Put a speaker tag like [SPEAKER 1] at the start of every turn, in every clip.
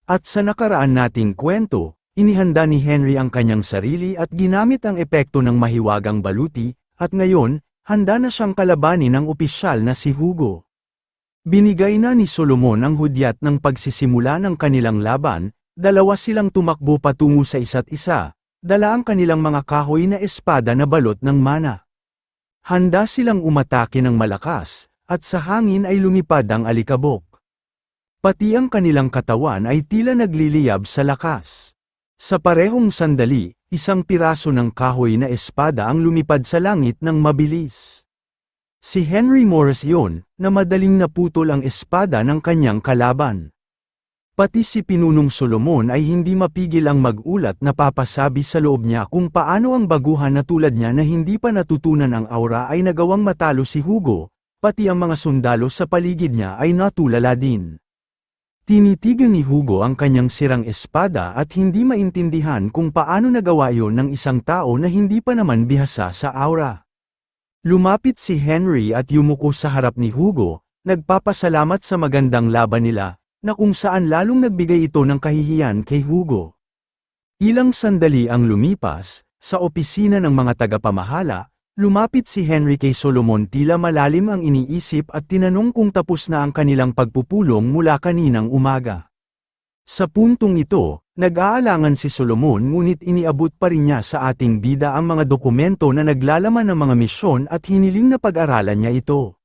[SPEAKER 1] At sa nakaraan nating kwento, inihanda ni Henry ang kanyang sarili at ginamit ang epekto ng mahiwagang baluti, at ngayon, handa na siyang kalabanin ng opisyal na si Hugo. Binigay na ni Solomon ang hudyat ng pagsisimula ng kanilang laban, dalawa silang tumakbo patungo sa isa't isa, dala ang kanilang mga kahoy na espada na balot ng mana. Handa silang umatake ng malakas, at sa hangin ay lumipad ang alikabok. Pati ang kanilang katawan ay tila nagliliyab sa lakas. Sa parehong sandali, isang piraso ng kahoy na espada ang lumipad sa langit ng mabilis. Si Henry Morris iyon, na madaling naputol ang espada ng kanyang kalaban. Pati si Pinunong Solomon ay hindi mapigil ang mag-ulat na papasabi sa loob niya kung paano ang baguhan na tulad niya na hindi pa natutunan ang aura ay nagawang matalo si Hugo, pati ang mga sundalo sa paligid niya ay natulala din. Tinitigan ni Hugo ang kanyang sirang espada at hindi maintindihan kung paano nagawa iyon ng isang tao na hindi pa naman bihasa sa aura. Lumapit si Henry at yumuko sa harap ni Hugo, nagpapasalamat sa magandang laban nila, na kung saan lalong nagbigay ito ng kahihiyan kay Hugo. Ilang sandali ang lumipas, sa opisina ng mga tagapamahala, lumapit si Henry kay Solomon tila malalim ang iniisip at tinanong kung tapos na ang kanilang pagpupulong mula kaninang umaga. Sa puntong ito, nag-aalangan si Solomon ngunit iniabot pa rin niya sa ating bida ang mga dokumento na naglalaman ng mga misyon at hiniling na pag-aralan niya ito.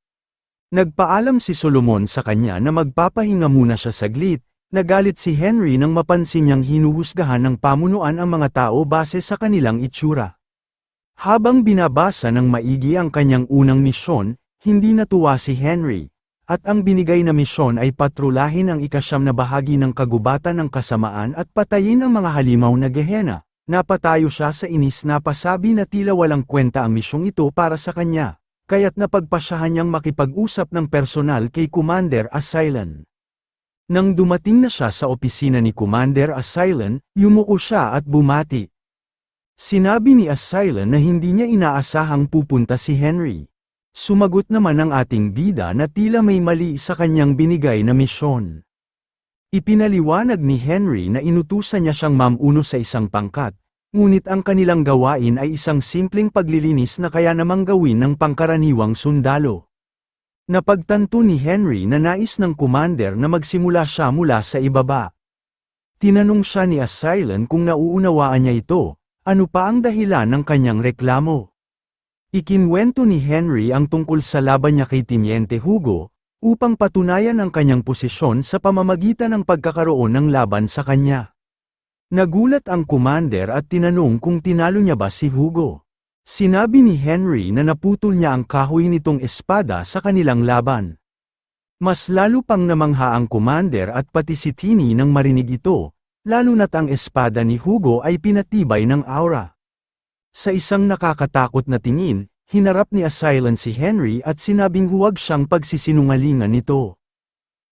[SPEAKER 1] Nagpaalam si Solomon sa kanya na magpapahinga muna siya saglit, nagalit si Henry nang mapansin niyang hinuhusgahan ng pamunuan ang mga tao base sa kanilang itsura. Habang binabasa ng maigi ang kanyang unang misyon, hindi natuwa si Henry, at ang binigay na misyon ay patrolahin ang ikasyam na bahagi ng kagubatan ng kasamaan at patayin ang mga halimaw na Gehenna. Napatayo siya sa inis na pasabi na tila walang kwenta ang misyong ito para sa kanya, kaya't napagpasyahan niyang makipag-usap ng personal kay Commander Asylon. Nang dumating na siya sa opisina ni Commander Asylon, yumuko siya at bumati. Sinabi ni Asylon na hindi niya inaasahang pupunta si Henry. Sumagot naman ang ating bida na tila may mali sa kanyang binigay na misyon. Ipinaliwanag ni Henry na inutusan niya siyang mamuno sa isang pangkat, ngunit ang kanilang gawain ay isang simpleng paglilinis na kaya namang gawin ng pangkaraniwang sundalo. Napagtanto ni Henry na nais ng commander na magsimula siya mula sa ibaba. Tinanong siya ni Asylon kung nauunawaan niya ito. Ano pa ang dahilan ng kanyang reklamo? Ikinwento ni Henry ang tungkol sa laban niya kay Teniente Hugo, upang patunayan ang kanyang posisyon sa pamamagitan ng pagkakaroon ng laban sa kanya. Nagulat ang commander at tinanong kung tinalo niya ba si Hugo. Sinabi ni Henry na naputol niya ang kahoy nitong espada sa kanilang laban. Mas lalo pang namangha ang commander at pati si Tini nang marinig ito. Lalo na't ang espada ni Hugo ay pinatibay ng aura. Sa isang nakakatakot na tingin, hinarap ni Asylon si Henry at sinabing huwag siyang pagsisinungalingan nito.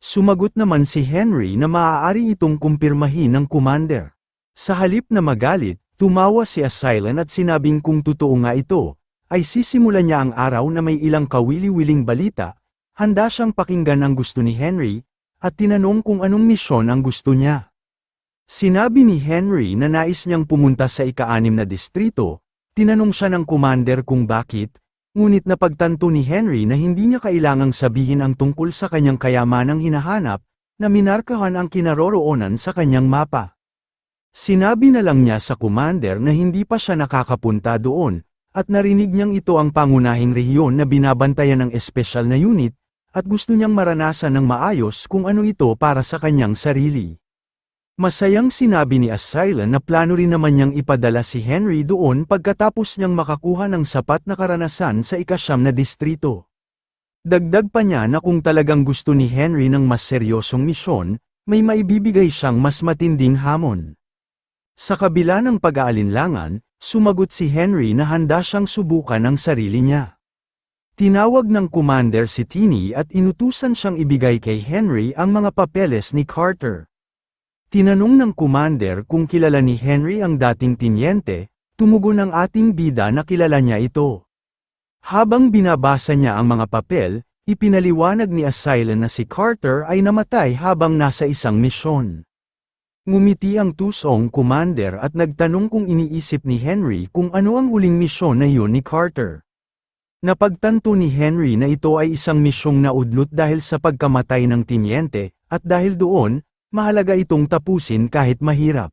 [SPEAKER 1] Sumagot naman si Henry na maaari itong kumpirmahin ng commander. Sa halip na magalit, tumawa si Asylon at sinabing kung totoo nga ito, ay sisimulan niya ang araw na may ilang kawili-wiling balita, handa siyang pakinggan ang gusto ni Henry, at tinanong kung anong misyon ang gusto niya. Sinabi ni Henry na nais niyang pumunta sa ika-6 na distrito, tinanong siya ng commander kung bakit, ngunit napagtanto ni Henry na hindi niya kailangang sabihin ang tungkol sa kanyang kayamanang hinahanap, na minarkahan ang kinaroroonan sa kanyang mapa. Sinabi na lang niya sa commander na hindi pa siya nakakapunta doon, at narinig niyang ito ang pangunahing rehiyon na binabantayan ng espesyal na unit, at gusto niyang maranasan ng maayos kung ano ito para sa kanyang sarili. Masayang sinabi ni Asylon na plano rin naman niyang ipadala si Henry doon pagkatapos niyang makakuha ng sapat na karanasan sa ika-9 na distrito. Dagdag pa niya na kung talagang gusto ni Henry ng mas seryosong misyon, may maibibigay siyang mas matinding hamon. Sa kabila ng pag-aalinlangan, sumagot si Henry na handa siyang subukan ang sarili niya. Tinawag ng commander si Tini at inutusan siyang ibigay kay Henry ang mga papeles ni Carter. Tinanong ng commander kung kilala ni Henry ang dating tinyente, tumugon ang ating bida na kilala niya ito. Habang binabasa niya ang mga papel, ipinaliwanag ni Asylon na si Carter ay namatay habang nasa isang misyon. Ngumiti ang tusong commander at nagtanong kung iniisip ni Henry kung ano ang huling misyon na iyon ni Carter. Napagtanto ni Henry na ito ay isang misyong naudlot dahil sa pagkamatay ng tinyente, at dahil doon, mahalaga itong tapusin kahit mahirap.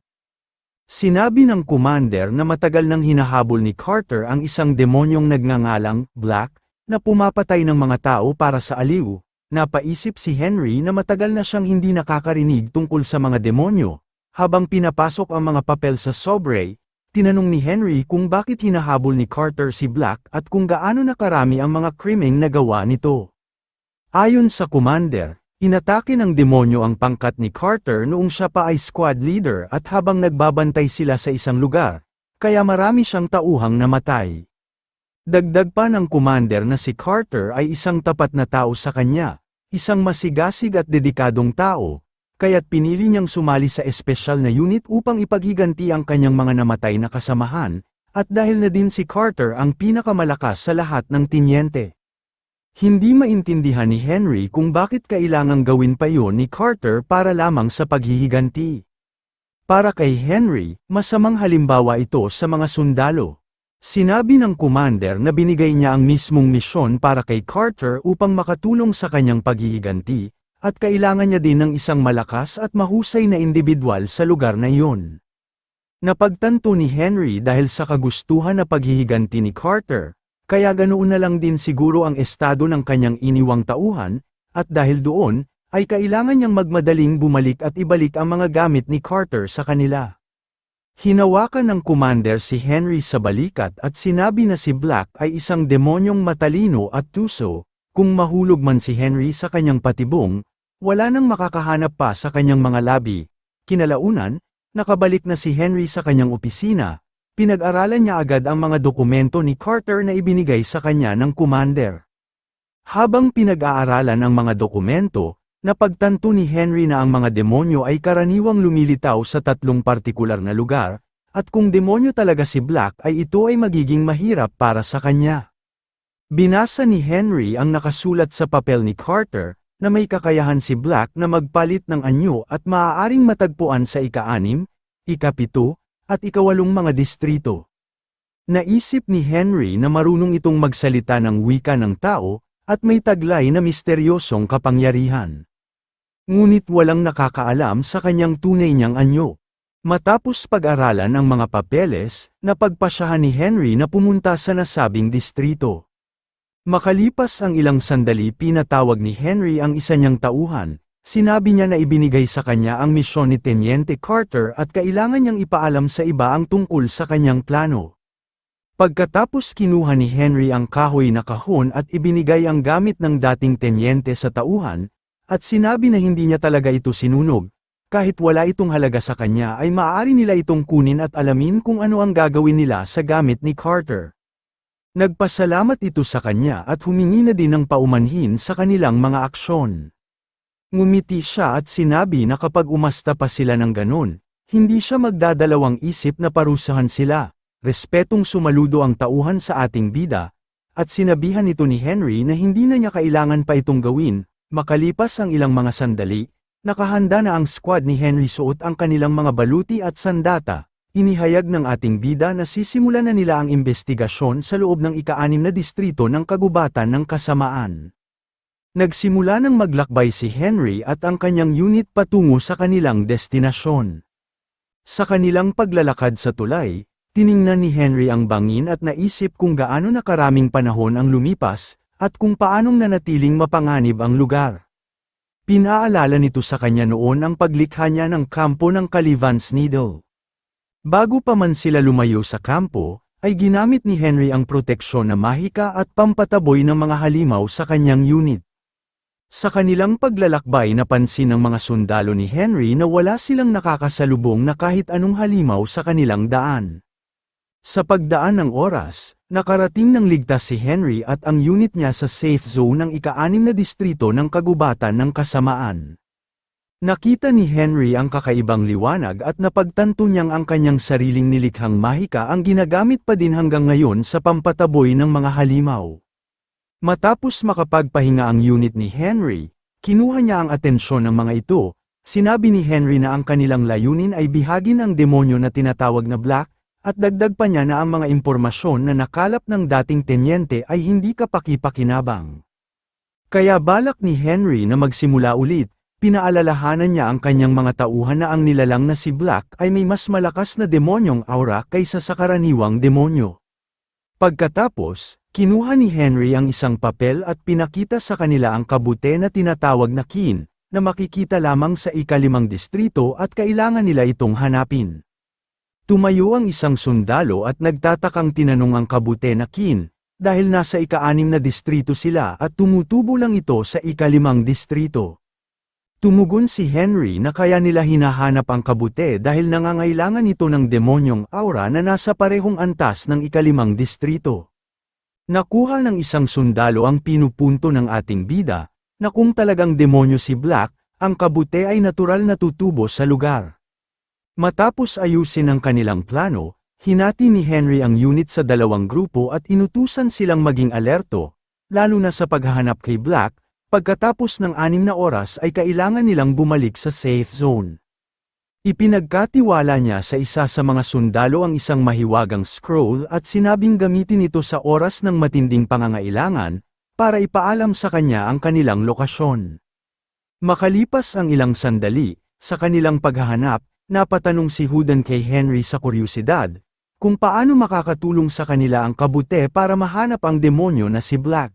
[SPEAKER 1] Sinabi ng commander na matagal nang hinahabol ni Carter ang isang demonyong nagngangalang Black, na pumapatay ng mga tao para sa aliw. Napaisip si Henry na matagal na siyang hindi nakakarinig tungkol sa mga demonyo. Habang pinapasok ang mga papel sa sobre, tinanong ni Henry kung bakit hinahabol ni Carter si Black at kung gaano nakarami ang mga krimeng nagawa nito. Ayon sa commander, inatake ng demonyo ang pangkat ni Carter noong siya pa ay squad leader at habang nagbabantay sila sa isang lugar, kaya marami siyang tauhang namatay. Dagdag pa ng commander na si Carter ay isang tapat na tao sa kanya, isang masigasig at dedikadong tao, kaya't pinili niyang sumali sa espesyal na unit upang ipaghiganti ang kanyang mga namatay na kasamahan, at dahil na din si Carter ang pinakamalakas sa lahat ng tinyente. Hindi maintindihan ni Henry kung bakit kailangang gawin pa iyon ni Carter para lamang sa paghihiganti. Para kay Henry, masamang halimbawa ito sa mga sundalo. Sinabi ng commander na binigay niya ang mismong misyon para kay Carter upang makatulong sa kanyang paghihiganti, at kailangan niya din ng isang malakas at mahusay na individual sa lugar na iyon. Napagtanto ni Henry dahil sa kagustuhan na paghihiganti ni Carter, kaya ganoon na lang din siguro ang estado ng kanyang iniwang tauhan, at dahil doon, ay kailangan niyang magmadaling bumalik at ibalik ang mga gamit ni Carter sa kanila. Hinawakan ng commander si Henry sa balikat at sinabi na si Black ay isang demonyong matalino at tuso. Kung mahulog man si Henry sa kanyang patibong, wala nang makakahanap pa sa kanyang mga labi. Kinalaunan, nakabalik na si Henry sa kanyang opisina, pinag-aralan niya agad ang mga dokumento ni Carter na ibinigay sa kanya ng commander. Habang pinag-aaralan ang mga dokumento, napagtanto ni Henry na ang mga demonyo ay karaniwang lumilitaw sa tatlong partikular na lugar, at kung demonyo talaga si Black ay ito ay magiging mahirap para sa kanya. Binasa ni Henry ang nakasulat sa papel ni Carter, na may kakayahan si Black na magpalit ng anyo at maaaring matagpuan sa ika-6, ika-7, at ika-8 mga distrito. Naisip ni Henry na marunong itong magsalita ng wika ng tao, at may taglay na misteryosong kapangyarihan. Ngunit walang nakakaalam sa kanyang tunay niyang anyo. Matapos pag-aralan ang mga papeles, napagpasyahan ni Henry na pumunta sa nasabing distrito. Makalipas ang ilang sandali pinatawag ni Henry ang isa niyang tauhan, sinabi niya na ibinigay sa kanya ang misyon ni Teniente Carter at kailangan niyang ipaalam sa iba ang tungkol sa kanyang plano. Pagkatapos kinuha ni Henry ang kahoy na kahon at ibinigay ang gamit ng dating tenyente sa tauhan, at sinabi na hindi niya talaga ito sinunog, kahit wala itong halaga sa kanya ay maaari nila itong kunin at alamin kung ano ang gagawin nila sa gamit ni Carter. Nagpasalamat ito sa kanya at humingi na din ng paumanhin sa kanilang mga aksyon. Ngumiti siya at sinabi na kapag umasta pa sila ng ganon, hindi siya magdadalawang isip na parusahan sila. Respetong sumaludo ang tauhan sa ating bida, at sinabihan ito ni Henry na hindi na niya kailangan pa itong gawin. Makalipas ang ilang mga sandali, nakahanda na ang squad ni Henry suot ang kanilang mga baluti at sandata. Inihayag ng ating bida na sisimulan na nila ang investigasyon sa loob ng ika-6 na distrito ng kagubatan ng kasamaan. Nagsimula ng maglakbay si Henry at ang kanyang unit patungo sa kanilang destinasyon. Sa kanilang paglalakad sa tulay, tiningnan ni Henry ang bangin at naisip kung gaano na karaming panahon ang lumipas, at kung paanong nanatiling mapanganib ang lugar. Pinaalala nito sa kanya noon ang paglikha niya ng kampo ng Calivan's Needle. Bago pa man sila lumayo sa kampo, ay ginamit ni Henry ang proteksyon na mahika at pampataboy ng mga halimaw sa kanyang unit. Sa kanilang paglalakbay napansin ng mga sundalo ni Henry na wala silang nakakasalubong na kahit anong halimaw sa kanilang daan. Sa pagdaan ng oras, nakarating ng ligtas si Henry at ang unit niya sa safe zone ng ika-6 na distrito ng kagubatan ng kasamaan. Nakita ni Henry ang kakaibang liwanag at napagtanto niyang ang kanyang sariling nilikhang mahika ang ginagamit pa din hanggang ngayon sa pampataboy ng mga halimaw. Matapos makapagpahinga ang unit ni Henry, kinuha niya ang atensyon ng mga ito, Sinabi ni Henry na ang kanilang layunin ay bihagin ang demonyo na tinatawag na Black, at dagdag pa niya na ang mga impormasyon na nakalap ng dating tenyente ay hindi kapaki-pakinabang. Kaya balak ni Henry na magsimula ulit, pinaalalahanan niya ang kanyang mga tauhan na ang nilalang na si Black ay may mas malakas na demonyong aura kaysa sa karaniwang demonyo. Pagkatapos, kinuha ni Henry ang isang papel at pinakita sa kanila ang kabute na tinatawag na Kin, na makikita lamang sa ika-5 distrito at kailangan nila itong hanapin. Tumayo ang isang sundalo at nagtatakang tinanong ang kabute na Kin, dahil nasa ika-6 na distrito sila at tumutubo lang ito sa ika-5 distrito. Tumugon si Henry na kaya nila hinahanap ang kabute dahil nangangailangan ito ng demonyong aura na nasa parehong antas ng ika-5 distrito. Nakuha ng isang sundalo ang pinupunto ng ating bida, na kung talagang demonyo si Black, ang kabute ay natural na tutubo sa lugar. Matapos ayusin ang kanilang plano, hinati ni Henry ang unit sa 2 grupo at inutusan silang maging alerto, lalo na sa paghahanap kay Black. Pagkatapos ng 6 na oras ay kailangan nilang bumalik sa safe zone. Ipinagkatiwala niya sa isa sa mga sundalo ang isang mahiwagang scroll at sinabing gamitin ito sa oras ng matinding pangangailangan, para ipaalam sa kanya ang kanilang lokasyon. Makalipas ang ilang sandali, sa kanilang paghahanap, napatanong si Huden kay Henry sa kuryosidad, kung paano makakatulong sa kanila ang kabute para mahanap ang demonyo na si Black.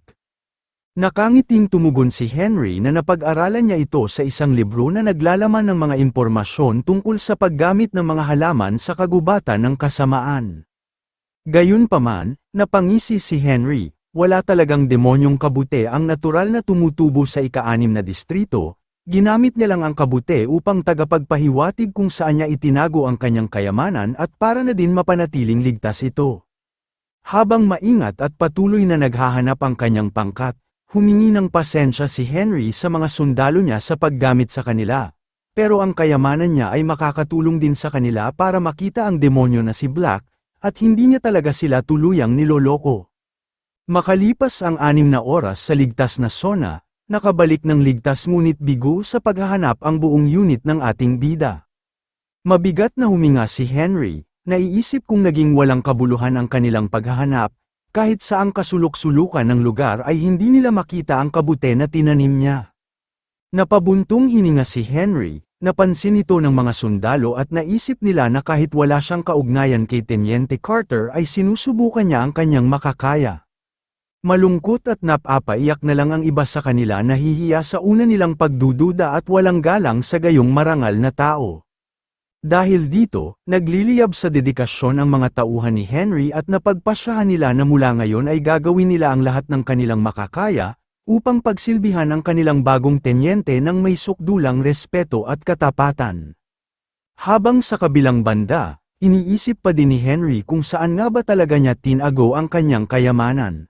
[SPEAKER 1] Nakangiting tumugon si Henry na napag-aralan niya ito sa isang libro na naglalaman ng mga impormasyon tungkol sa paggamit ng mga halaman sa kagubatan ng kasamaan. Gayunpaman, napangisi si Henry, wala talagang demonyong kabute ang natural na tumutubo sa ika-6 na distrito. Ginamit niya lang ang kabute upang tagapagpahiwatig kung saan niya itinago ang kanyang kayamanan at para na din mapanatiling ligtas ito. Habang maingat at patuloy na naghahanap ang kanyang pangkat, humingi ng pasensya si Henry sa mga sundalo niya sa paggamit sa kanila. Pero ang kayamanan niya ay makakatulong din sa kanila para makita ang demonyo na si Black, at hindi niya talaga sila tuluyang niloloko. Makalipas ang 6 na oras sa ligtas na zona, nakabalik ng ligtas ngunit bigo sa paghahanap ang buong unit ng ating bida. Mabigat na huminga si Henry, naiisip kung naging walang kabuluhan ang kanilang paghahanap, kahit saang kasulok-sulukan ng lugar ay hindi nila makita ang kabute na tinanim niya. Napabuntong hininga si Henry, napansin ito ng mga sundalo at naisip nila na kahit wala siyang kaugnayan kay Teniente Carter ay sinusubukan niya ang kanyang makakaya. Malungkot at napapaiyak na lang ang iba sa kanila nahihiya sa una nilang pagdududa at walang galang sa gayong marangal na tao. Dahil dito, nagliliyab sa dedikasyon ang mga tauhan ni Henry at napagpasyahan nila na mula ngayon ay gagawin nila ang lahat ng kanilang makakaya, upang pagsilbihan ang kanilang bagong tenyente ng may sukdulang respeto at katapatan. Habang sa kabilang banda, iniisip pa din ni Henry kung saan nga ba talaga niya tinago ang kanyang kayamanan.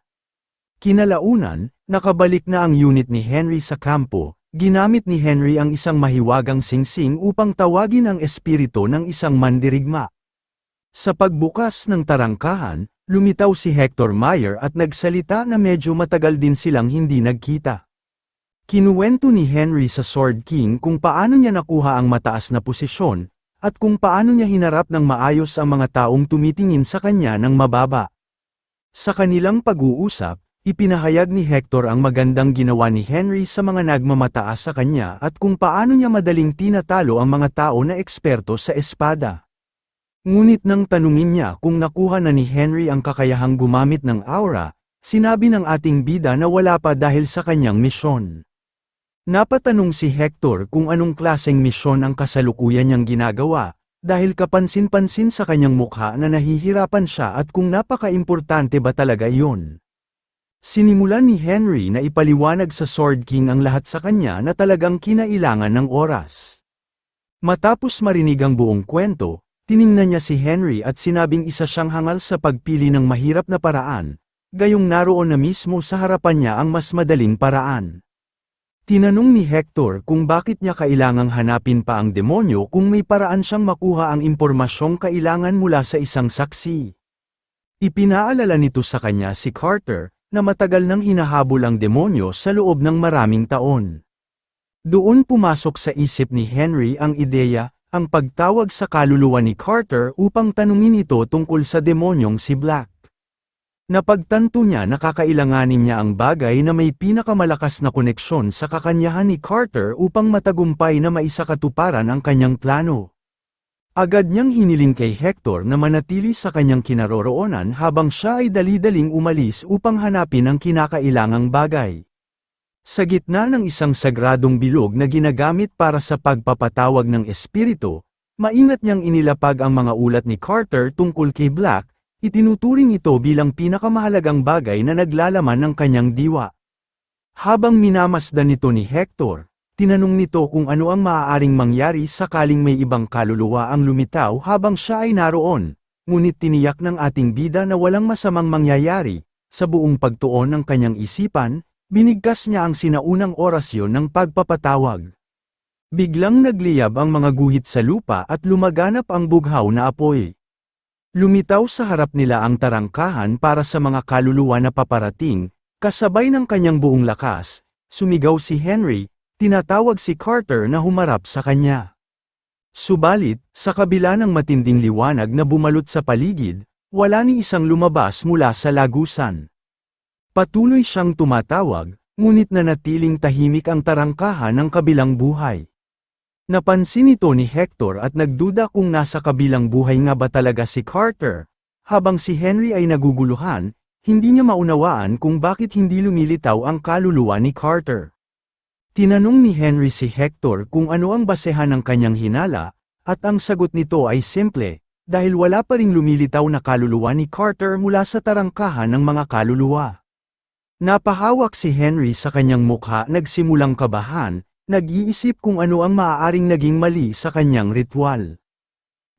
[SPEAKER 1] Kinalaunan, nakabalik na ang unit ni Henry sa kampo. Ginamit ni Henry ang isang mahiwagang singsing upang tawagin ang espiritu ng isang mandirigma. Sa pagbukas ng tarangkahan, lumitaw si Hector Meyer at nagsalita na medyo matagal din silang hindi nagkita. Kinuwento ni Henry sa Sword King kung paano niya nakuha ang mataas na posisyon, at kung paano niya hinarap ng maayos ang mga taong tumitingin sa kanya ng mababa. Sa kanilang pag-uusap, ipinahayag ni Hector ang magandang ginawa ni Henry sa mga nagmamataas sa kanya at kung paano niya madaling tinatalo ang mga tao na eksperto sa espada. Ngunit nang tanungin niya kung nakuha na ni Henry ang kakayahang gumamit ng aura, sinabi ng ating bida na wala pa dahil sa kanyang misyon. Napatanong si Hector kung anong klaseng misyon ang kasalukuyan niyang ginagawa, dahil kapansin-pansin sa kanyang mukha na nahihirapan siya at kung napaka-importante ba talaga iyon. Sinimulan ni Henry na ipaliwanag sa Sword King ang lahat sa kanya na talagang kinailangan ng oras. Matapos marinig ang buong kwento, tiningnan niya si Henry at sinabing isa siyang hangal sa pagpili ng mahirap na paraan, gayong naroon na mismo sa harapan niya ang mas madaling paraan. Tinanong ni Hector kung bakit niya kailangang hanapin pa ang demonyo kung may paraan siyang makuha ang impormasyong kailangan mula sa isang saksi. Ipinaalala nito sa kanya si Carter, na matagal nang hinahabol ang demonyo sa loob ng maraming taon. Doon pumasok sa isip ni Henry ang ideya, ang pagtawag sa kaluluwa ni Carter upang tanungin ito tungkol sa demonyong si Black. Napagtanto niya na kakailanganin niya ang bagay na may pinakamalakas na koneksyon sa kakanyahan ni Carter upang matagumpay na maisakatuparan ang kanyang plano. Agad niyang hiniling kay Hector na manatili sa kanyang kinaroroonan habang siya ay dali-daling umalis upang hanapin ang kinakailangang bagay. Sa gitna ng isang sagradong bilog na ginagamit para sa pagpapatawag ng espiritu, maingat niyang inilapag ang mga ulat ni Carter tungkol kay Black, itinuturing ito bilang pinakamahalagang bagay na naglalaman ng kanyang diwa. Habang minamasdan nito ni Hector, tinanong nito kung ano ang maaaring mangyari sakaling may ibang kaluluwa ang lumitaw habang siya ay naroon, ngunit tiniyak ng ating bida na walang masamang mangyayari. Sa buong pagtuon ng kanyang isipan, binigkas niya ang sinaunang orasyon ng pagpapatawag. Biglang nagliyab ang mga guhit sa lupa at lumaganap ang bughaw na apoy. Lumitaw sa harap nila ang tarangkahan para sa mga kaluluwa na paparating, kasabay ng kanyang buong lakas, sumigaw si Henry, tinatawag si Carter na humarap sa kanya. Subalit, sa kabila ng matinding liwanag na bumalot sa paligid, wala ni isang lumabas mula sa lagusan. Patuloy siyang tumatawag, ngunit nanatiling tahimik ang tarangkahan ng kabilang buhay. Napansin ito ni Hector at nagduda kung nasa kabilang buhay nga ba talaga si Carter. Habang si Henry ay naguguluhan, hindi niya maunawaan kung bakit hindi lumilitaw ang kaluluwa ni Carter. Tinanong ni Henry si Hector kung ano ang basehan ng kanyang hinala, at ang sagot nito ay simple, dahil wala pa ring lumilitaw na kaluluwa ni Carter mula sa tarangkahan ng mga kaluluwa. Napahawak si Henry sa kanyang mukha, nagsimulang kabahan, nag-iisip kung ano ang maaaring naging mali sa kanyang ritual.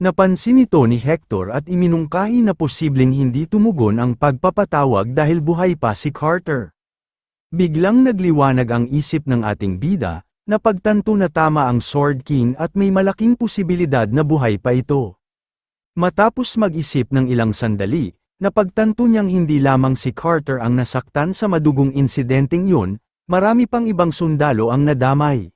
[SPEAKER 1] Napansin ito ni Hector at iminungkahi na posibleng hindi tumugon ang pagpapatawag dahil buhay pa si Carter. Biglang nagliwanag ang isip ng ating bida, napagtanto na tama ang Sword King at may malaking posibilidad na buhay pa ito. Matapos mag-isip ng ilang sandali, napagtanto niyang hindi lamang si Carter ang nasaktan sa madugong insidenteng yun, marami pang ibang sundalo ang nadamay.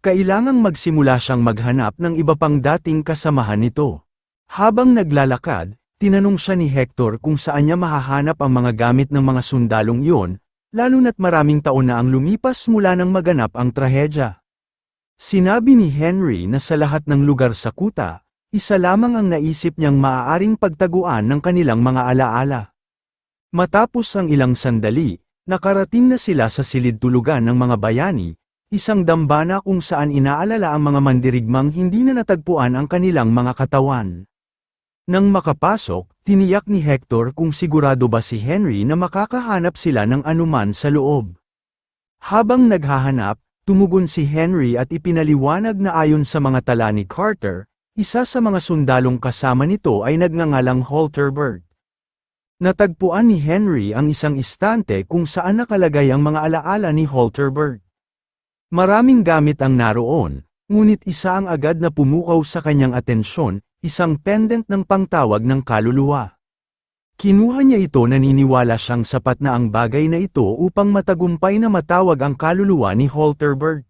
[SPEAKER 1] Kailangang magsimula siyang maghanap ng iba pang dating kasamahan nito. Habang naglalakad, tinanong siya ni Hector kung saan niya mahahanap ang mga gamit ng mga sundalong iyon, lalo na't maraming taon na ang lumipas mula nang maganap ang trahedya. Sinabi ni Henry na sa lahat ng lugar sa kuta, isa lamang ang naisip niyang maaaring pagtaguan ng kanilang mga alaala. Matapos ang ilang sandali, nakarating na sila sa silid-tulugan ng mga bayani, isang dambana kung saan inaalala ang mga mandirigmang hindi na natagpuan ang kanilang mga katawan. Nang makapasok, tiniyak ni Hector kung sigurado ba si Henry na makakahanap sila ng anuman sa loob. Habang naghahanap, tumugon si Henry at ipinaliwanag na ayon sa mga tala ni Carter, isa sa mga sundalong kasama nito ay nagngangalang Holterbert. Natagpuan ni Henry ang isang istante kung saan nakalagay ang mga alaala ni Holterbert. Maraming gamit ang naroon, ngunit isa ang agad na pumukaw sa kanyang atensyon, isang pendant ng pangtawag ng kaluluwa. Kinuha niya ito, naniniwala siyang sapat na ang bagay na ito upang matagumpay na matawag ang kaluluwa ni Holterbert.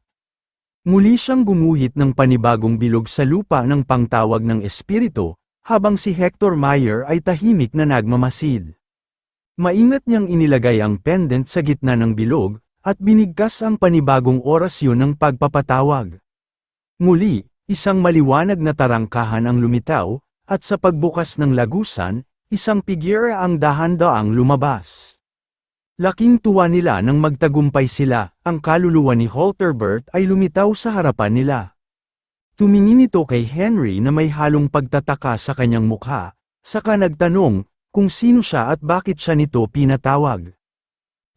[SPEAKER 1] Muli siyang gumuhit ng panibagong bilog sa lupa ng pangtawag ng espiritu, habang si Hector Meyer ay tahimik na nagmamasid. Maingat niyang inilagay ang pendant sa gitna ng bilog, at binigkas ang panibagong orasyon ng pagpapatawag. Muli, isang maliwanag na tarangkahan ang lumitaw, at sa pagbukas ng lagusan, isang pigira ang dahan-daang lumabas. Laking tuwa nila nang magtagumpay sila, ang kaluluwa ni Holterbert ay lumitaw sa harapan nila. Tumingin ito kay Henry na may halong pagtataka sa kanyang mukha, saka nagtanong kung sino siya at bakit siya nito pinatawag.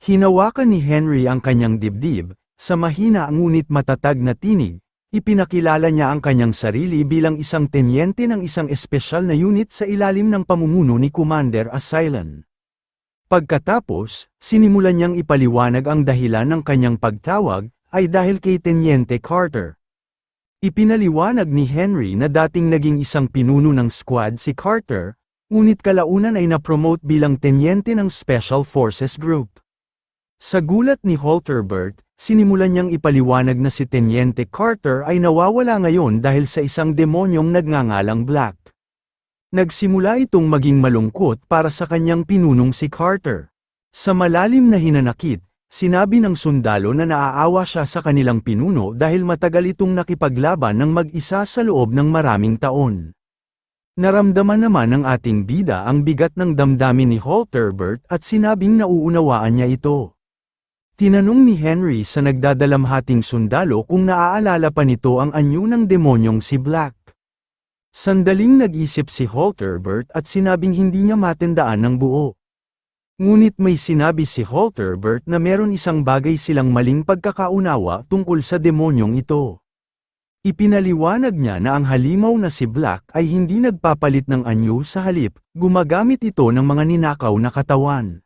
[SPEAKER 1] Hinawakan ni Henry ang kanyang dibdib, sa mahina ngunit matatag na tinig, ipinakilala niya ang kanyang sarili bilang isang tenyente ng isang espesyal na unit sa ilalim ng pamumuno ni Commander Asylon. Pagkatapos, sinimulan niyang ipaliwanag ang dahilan ng kanyang pagtawag, ay dahil kay Tenyente Carter. Ipinaliwanag ni Henry na dating naging isang pinuno ng squad si Carter, ngunit kalaunan ay na-promote bilang tenyente ng Special Forces Group. Sa gulat ni Holterbert, Sinimulan niyang ipaliwanag na si Teniente Carter ay nawawala ngayon dahil sa isang demonyong nagngangalang Black. Nagsimula itong maging malungkot para sa kanyang pinunong si Carter. Sa malalim na hinanakit, sinabi ng sundalo na naaawa siya sa kanilang pinuno dahil matagal itong nakipaglaban ng mag-isa sa loob ng maraming taon. Naramdaman naman ng ating bida ang bigat ng damdamin ni Holterbert at sinabing nauunawaan niya ito. Tinanong ni Henry sa nagdadalamhating sundalo kung naaalala pa nito ang anyo ng demonyong si Black. Sandaling nag-isip si Holterbert at sinabing hindi niya matandaan ng buo. Ngunit may sinabi si Holterbert na meron isang bagay silang maling pagkakaunawa tungkol sa demonyong ito. Ipinaliwanag niya na ang halimaw na si Black ay hindi nagpapalit ng anyo sa halip, gumagamit ito ng mga ninakaw na katawan.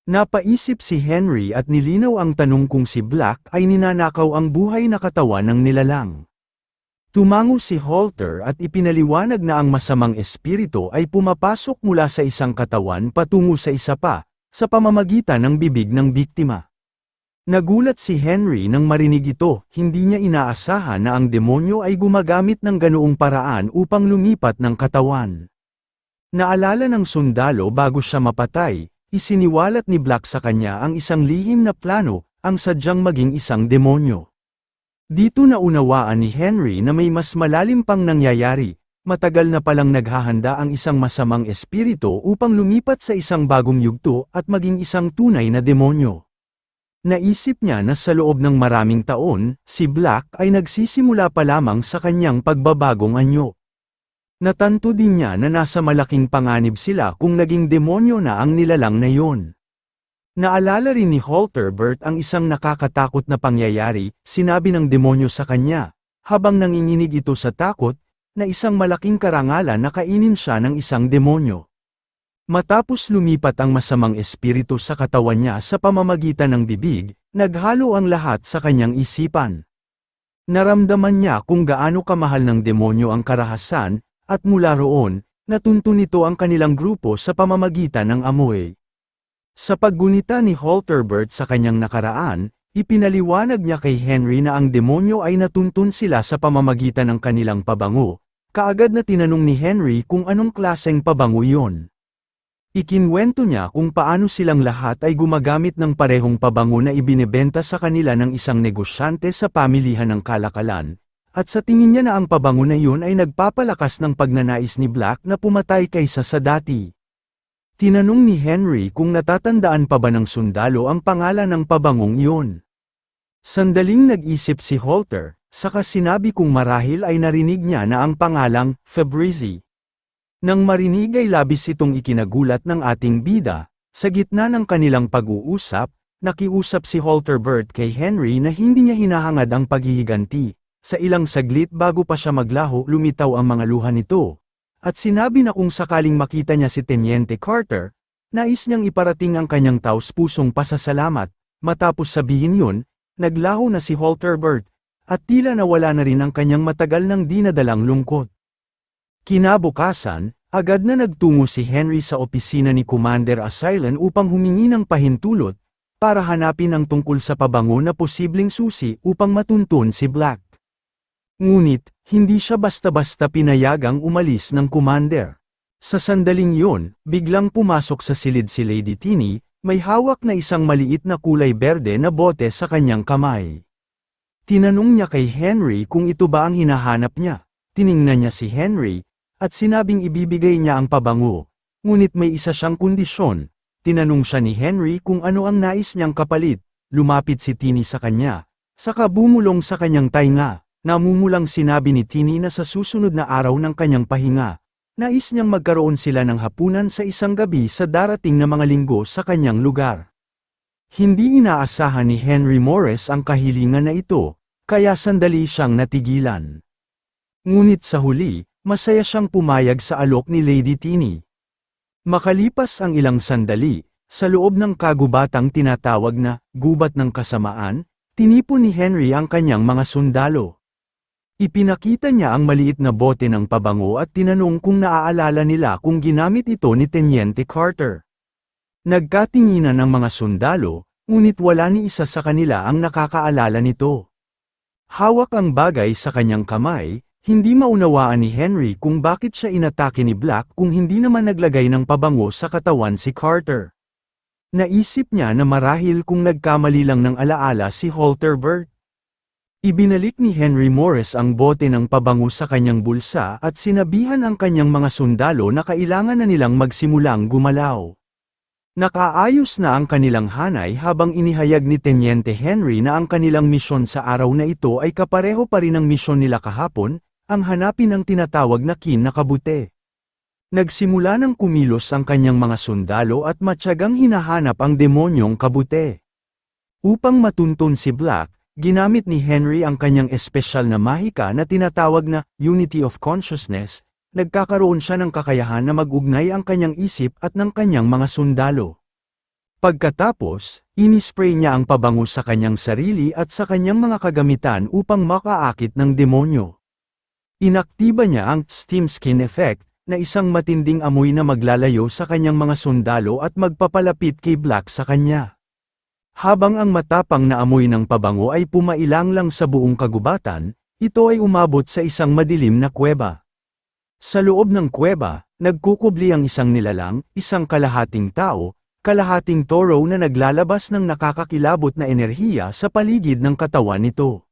[SPEAKER 1] Napaisip si Henry at nilinaw ang tanong kung si Black ay ninanakaw ang buhay na katawan ng nilalang. Tumango si Holter at ipinaliwanag na ang masamang espiritu ay pumapasok mula sa isang katawan patungo sa isa pa, sa pamamagitan ng bibig ng biktima. Nagulat si Henry nang marinig ito, hindi niya inaasahan na ang demonyo ay gumagamit ng ganoong paraan upang lumipat ng katawan. Naalala ng sundalo bago siya mapatay, isiniwalat ni Black sa kanya ang isang lihim na plano, ang sadyang maging isang demonyo. Dito naunawaan ni Henry na may mas malalim pang nangyayari, matagal na palang naghahanda ang isang masamang espiritu upang lumipat sa isang bagong yugto at maging isang tunay na demonyo. Naisip niya na sa loob ng maraming taon, si Black ay nagsisimula pa lamang sa kanyang pagbabagong anyo. Natanto din niya na nasa malaking panganib sila kung naging demonyo na ang nilalang na yon. Naalala rin ni Holterbert ang isang nakakatakot na pangyayari, sinabi ng demonyo sa kanya, habang nanginginig ito sa takot, na isang malaking karangalan na kainin siya ng isang demonyo. Matapos lumipat ang masamang espiritu sa katawan niya sa pamamagitan ng bibig, naghalo ang lahat sa kanyang isipan. Naramdaman niya kung gaano kamahal ng demonyo ang karahasan, at mula roon, natuntun nito ang kanilang grupo sa pamamagitan ng amoy. Sa paggunita ni Holterbert sa kanyang nakaraan, ipinaliwanag niya kay Henry na ang demonyo ay natuntun sila sa pamamagitan ng kanilang pabango. Kaagad na tinanong ni Henry kung anong klaseng pabango iyon. Ikinwento niya kung paano silang lahat ay gumagamit ng parehong pabango na ibinebenta sa kanila ng isang negosyante sa pamilihan ng kalakalan, at sa tingin niya na ang pabango na iyon ay nagpapalakas ng pagnanais ni Black na pumatay kaysa sa dati. Tinanong ni Henry kung natatandaan pa ba ng sundalo ang pangalan ng pabangong iyon. Sandaling nag-isip si Holter, saka sinabi kung marahil ay narinig niya na ang pangalang Febrizi. Nang marinig ay labis itong ikinagulat ng ating bida, sa gitna ng kanilang pag-uusap, nakiusap si Holterbert kay Henry na hindi niya hinahangad ang paghihiganti. Sa ilang saglit bago pa siya maglaho lumitaw ang mga luha nito. At sinabi na kung sakaling makita niya si Teniente Carter, nais niyang iparating ang kanyang taos-pusong pasasalamat. Matapos sabihin yun, naglaho na si Holterbert, at tila nawala na rin ang kanyang matagal nang dinadalang lungkot. Kinabukasan, agad na nagtungo si Henry sa opisina ni Commander Asylon upang humingi ng pahintulot, para hanapin ang tungkol sa pabango na posibleng susi upang matuntun si Black. Ngunit, hindi siya basta-basta pinayagang umalis ng commander. Sa sandaling yun, biglang pumasok sa silid si Lady Tini, may hawak na isang maliit na kulay berde na bote sa kanyang kamay. Tinanong niya kay Henry kung ito ba ang hinahanap niya. Tiningnan niya si Henry, at sinabing ibibigay niya ang pabango. Ngunit may isa siyang kondisyon. Tinanong siya ni Henry kung ano ang nais niyang kapalit. Lumapit si Tini sa kanya, saka bumulong sa kanyang tainga. Namumulang sinabi ni Tini na sa susunod na araw ng kanyang pahinga, nais niyang magkaroon sila ng hapunan sa isang gabi sa darating na mga linggo sa kanyang lugar. Hindi inaasahan ni Henry Morris ang kahilingan na ito, kaya sandali siyang natigilan. Ngunit sa huli, masaya siyang pumayag sa alok ni Lady Tini. Makalipas ang ilang sandali, sa loob ng kagubatang tinatawag na gubat ng kasamaan, tinipon ni Henry ang kanyang mga sundalo. Ipinakita niya ang maliit na bote ng pabango at tinanong kung naaalala nila kung ginamit ito ni Teniente Carter. Nagkatinginan ang mga sundalo, Ngunit wala ni isa sa kanila ang nakakaalala nito. Hawak ang bagay sa kanyang kamay, hindi maunawaan ni Henry kung bakit siya inatake ni Black kung hindi naman naglagay ng pabango sa katawan si Carter. Naisip niya na marahil kung nagkamali lang ng alaala si Holterbert. Ibinalik ni Henry Morris ang bote ng pabango sa kanyang bulsa at sinabihan ang kanyang mga sundalo na kailangan na nilang magsimulang gumalaw. Nakaayos na ang kanilang hanay habang inihayag ni Teniente Henry na ang kanilang misyon sa araw na ito ay kapareho pa rin ang misyon nila kahapon, ang hanapin ang tinatawag na kin na kabute. Nagsimula ng kumilos ang kanyang mga sundalo at matyagang hinahanap ang demonyong kabute. Upang matuntun si Black, ginamit ni Henry ang kanyang espesyal na mahika na tinatawag na Unity of Consciousness. Nagkakaroon siya ng kakayahan na mag-ugnay ang kanyang isip at ng kanyang mga sundalo. Pagkatapos, inispray niya ang pabango sa kanyang sarili at sa kanyang mga kagamitan upang makaakit ng demonyo. Inaktiba niya ang Steam Skin Effect, na isang matinding amoy na maglalayo sa kanyang mga sundalo at magpapalapit kay Black sa kanya. Habang ang matapang na amoy ng pabango ay pumailang lang sa buong kagubatan, ito ay umabot sa isang madilim na kuweba. Sa loob ng kuweba, nagkukubli ang isang nilalang, isang kalahating tao, kalahating toro na naglalabas ng nakakakilabot na enerhiya sa paligid ng katawan nito.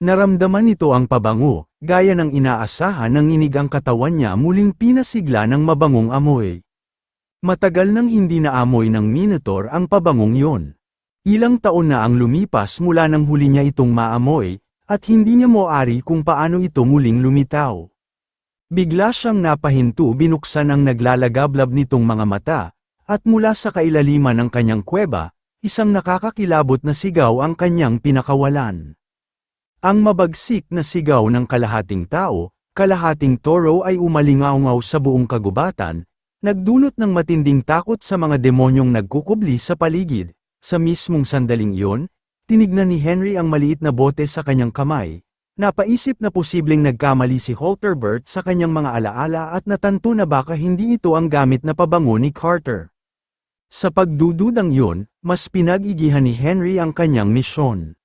[SPEAKER 1] Naramdaman nito ang pabango, gaya ng inaasahan ng inig ang katawan niya muling pinasigla ng mabangong amoy. Matagal nang hindi naamoy ng Minotaur ang pabangong yon. Ilang taon na ang lumipas mula nang huli niya itong maamoy, at hindi niya moari kung paano ito muling lumitaw. Bigla siyang napahinto binuksan ang naglalagablab nitong mga mata, at mula sa kailaliman ng kanyang kuweba, isang nakakakilabot na sigaw ang kanyang pinakawalan. Ang mabagsik na sigaw ng kalahating tao, kalahating toro ay umalingaungaw sa buong kagubatan, nagdulot ng matinding takot sa mga demonyong nagkukubli sa paligid. Sa mismong sandaling iyon, tinignan ni Henry ang maliit na bote sa kanyang kamay. Napaisip na posibleng nagkamali si Holterbert sa kanyang mga alaala at natanto na baka hindi ito ang gamit na pabango ni Carter. Sa pagdududang iyon, mas pinag-igihan ni Henry ang kanyang misyon.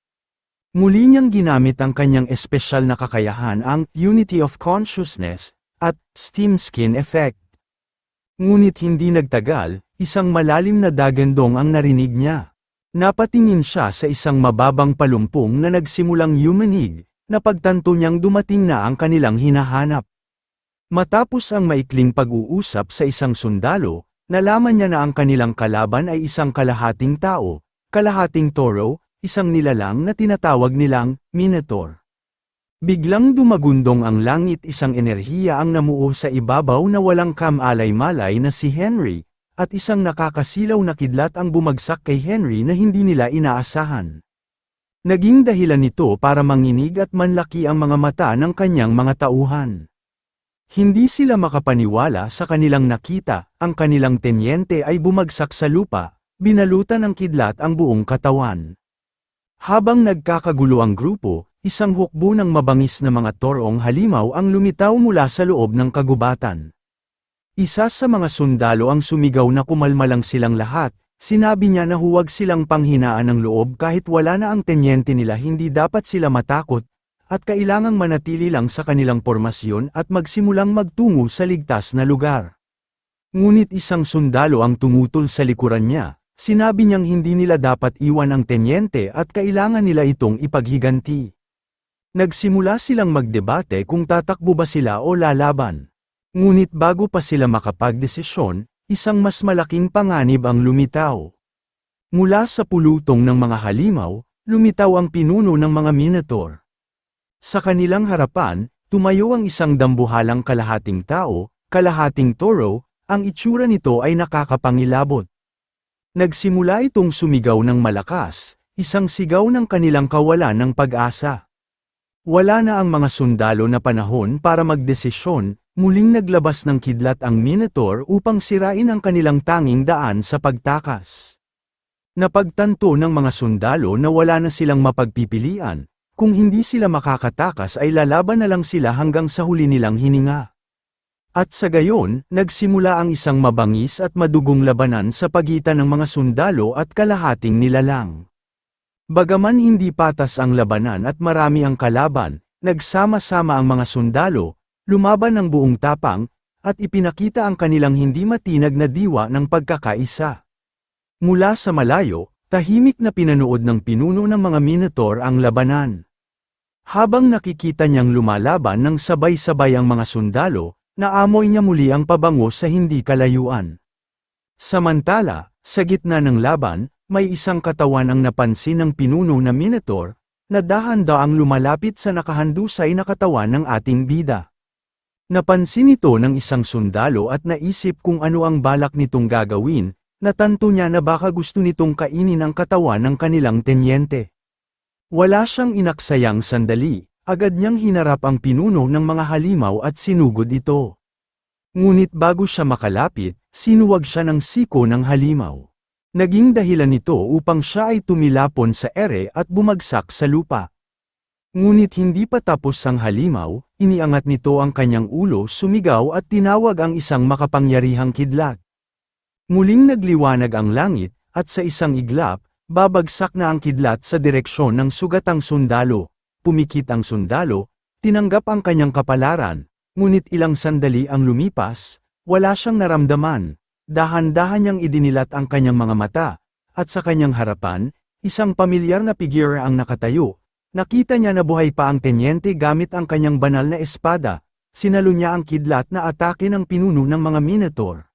[SPEAKER 1] Muli niyang ginamit ang kanyang espesyal na kakayahan ang Unity of Consciousness at Steam Skin Effect. Ngunit hindi nagtagal, isang malalim na dagandong ang narinig niya. Napatingin siya sa isang mababang palumpong na nagsimulang yumanig, na pagtanto niyang dumating na ang kanilang hinahanap. Matapos ang maikling pag-uusap sa isang sundalo, nalaman niya na ang kanilang kalaban ay isang kalahating tao, kalahating toro, isang nilalang na tinatawag nilang Minotaur. Biglang dumagundong ang langit, isang enerhiya ang namuo sa ibabaw na walang kamalay-malay na si Henry, at isang nakakasilaw na kidlat ang bumagsak kay Henry na hindi nila inaasahan. Naging dahilan nito para manginig at manlaki ang mga mata ng kanyang mga tauhan. Hindi sila makapaniwala sa kanilang nakita, ang kanilang tenyente ay bumagsak sa lupa, binalutan ng kidlat ang buong katawan. Habang nagkakagulo ang grupo, isang hukbo ng mabangis na mga torong halimaw ang lumitaw mula sa loob ng kagubatan. Isa sa mga sundalo ang sumigaw na kumalma lang silang lahat, sinabi niya na huwag silang panghinaan ng loob kahit wala na ang tenyente nila, hindi dapat sila matakot, at kailangang manatili lang sa kanilang pormasyon at magsimulang magtungo sa ligtas na lugar. Ngunit isang sundalo ang tumutol sa likuran niya. Sinabi niyang hindi nila dapat iwan ang tenyente at kailangan nila itong ipaghiganti. Nagsimula silang magdebate kung tatakbo ba sila o lalaban. Ngunit bago pa sila makapagdesisyon, isang mas malaking panganib ang lumitaw. Mula sa pulutong ng mga halimaw, lumitaw ang pinuno ng mga Minotaur. Sa kanilang harapan, tumayo ang isang dambuhalang kalahating tao, kalahating toro, ang itsura nito ay nakakapangilabot. Nagsimula itong sumigaw ng malakas, isang sigaw ng kanilang kawalan ng pag-asa. Wala na ang mga sundalo na panahon para magdesisyon, muling naglabas ng kidlat ang Minotaur upang sirain ang kanilang tanging daan sa pagtakas. Napagtanto ng mga sundalo na wala na silang mapagpipilian, kung hindi sila makakatakas ay lalaban na lang sila hanggang sa huli nilang hininga. At sa gayon, nagsimula ang isang mabangis at madugong labanan sa pagitan ng mga sundalo at kalahating nilalang. Bagaman hindi patas ang labanan at marami ang kalaban, nagsama-sama ang mga sundalo, lumaban ng buong tapang, at ipinakita ang kanilang hindi matinag na diwa ng pagkakaisa. Mula sa malayo, tahimik na pinanood ng pinuno ng mga Minotaur ang labanan. Habang nakikita niyang lumalaban ng sabay-sabay ang mga sundalo, naamoy niya muli ang pabango sa hindi kalayuan. Samantala, sa gitna ng laban, may isang katawan ang napansin ng pinuno na Minotaur, na dahan-daang lumalapit sa nakahandusay na katawan ng ating bida. Napansin ito ng isang sundalo at naisip kung ano ang balak nitong gagawin, natanto niya na baka gusto nitong kainin ang katawan ng kanilang tenyente. Wala siyang inaksayang sandali. Agad niyang hinarap ang pinuno ng mga halimaw at sinugod ito. Ngunit bago siya makalapit, sinuwag siya ng siko ng halimaw. Naging dahilan nito upang siya ay tumilapon sa ere at bumagsak sa lupa. Ngunit hindi pa tapos ang halimaw, iniangat nito ang kanyang ulo, sumigaw at tinawag ang isang makapangyarihang kidlat. Muling nagliwanag ang langit, at sa isang iglap, babagsak na ang kidlat sa direksyon ng sugatang sundalo. Pumikit ang sundalo, tinanggap ang kanyang kapalaran, ngunit ilang sandali ang lumipas, wala siyang naramdaman. Dahan-dahan niyang idinilat ang kanyang mga mata, at sa kanyang harapan, isang pamilyar na figure ang nakatayo. Nakita niya na buhay pa ang tenyente gamit ang kanyang banal na espada. Sinalo niya ang kidlat na atake ng pinuno ng mga Minotaur.